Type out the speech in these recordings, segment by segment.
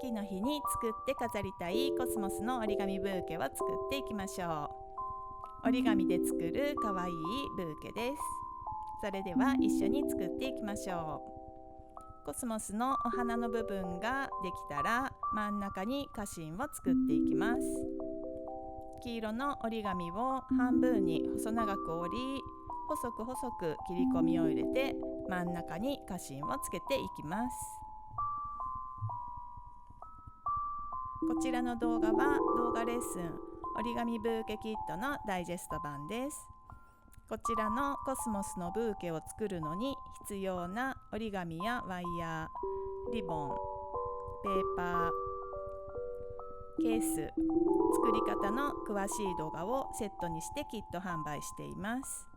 時の日に作って飾りたいコスモスの折り紙ブーケを作っていきましょう。折り紙で作るかわいいブーケです。それでは一緒に作っていきましょう。コスモスのお花の部分ができたら真ん中に花芯を作っていきます。黄色の折り紙を半分に細長く折り、細く細く切り込みを入れて真ん中に花芯をつけていきます。こちらの動画は動画レッスン折り紙ブーケキットのダイジェスト版です。こちらのコスモスのブーケを作るのに必要な折り紙やワイヤー、リボン、ペーパー、ケース、作り方の詳しい動画をセットにしてキット販売しています。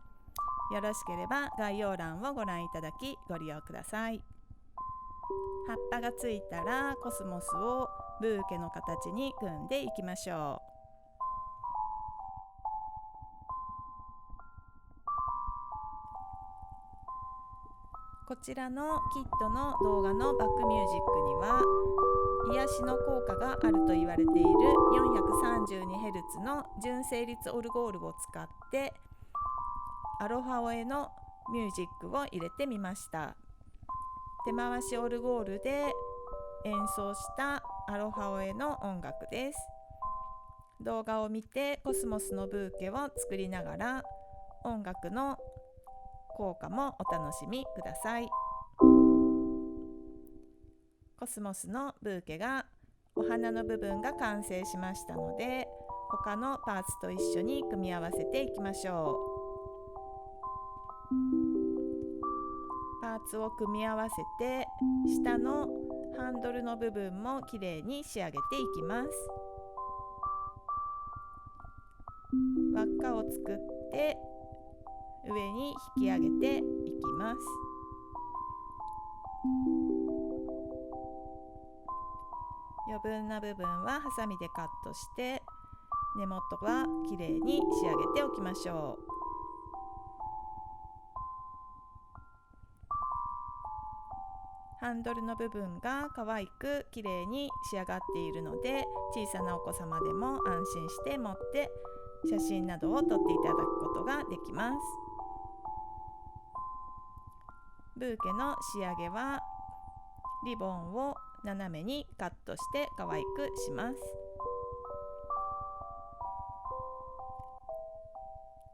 よろしければ概要欄をご覧いただきご利用ください。葉っぱがついたらコスモスをブーケの形に組んでいきましょう。こちらのキットの動画のバックミュージックには癒しの効果があると言われている 432Hz の純正率オルゴールを使ってアロハオエのミュージックを入れてみました。手回しオルゴールで演奏したアロハオエの音楽です。動画を見てコスモスのブーケを作りながら音楽の効果もお楽しみください。コスモスのブーケがお花の部分が完成しましたので、他のパーツと一緒に組み合わせていきましょう。パーツを組み合わせて下のハンドルの部分もきれいに仕上げていきます。輪っかを作って上に引き上げていきます。余分な部分はハサミでカットして根元はきれいに仕上げておきましょう。ハンドルの部分が可愛くきれいに仕上がっているので、小さなお子様でも安心して持って写真などを撮っていただくことができます。ブーケの仕上げはリボンを斜めにカットして可愛くします。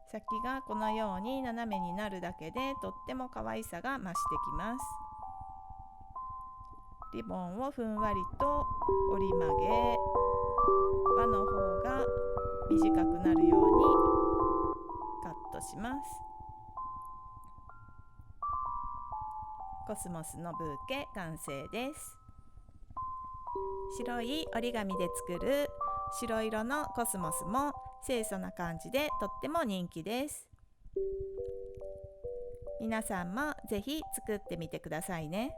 先がこのように斜めになるだけでとっても可愛さが増してきます。リボンをふんわりと折り曲げ、輪の方が短くなるようにカットします。コスモスのブーケ完成です。白い折り紙で作る白色のコスモスも清楚な感じでとっても人気です。皆さんもぜひ作ってみてくださいね。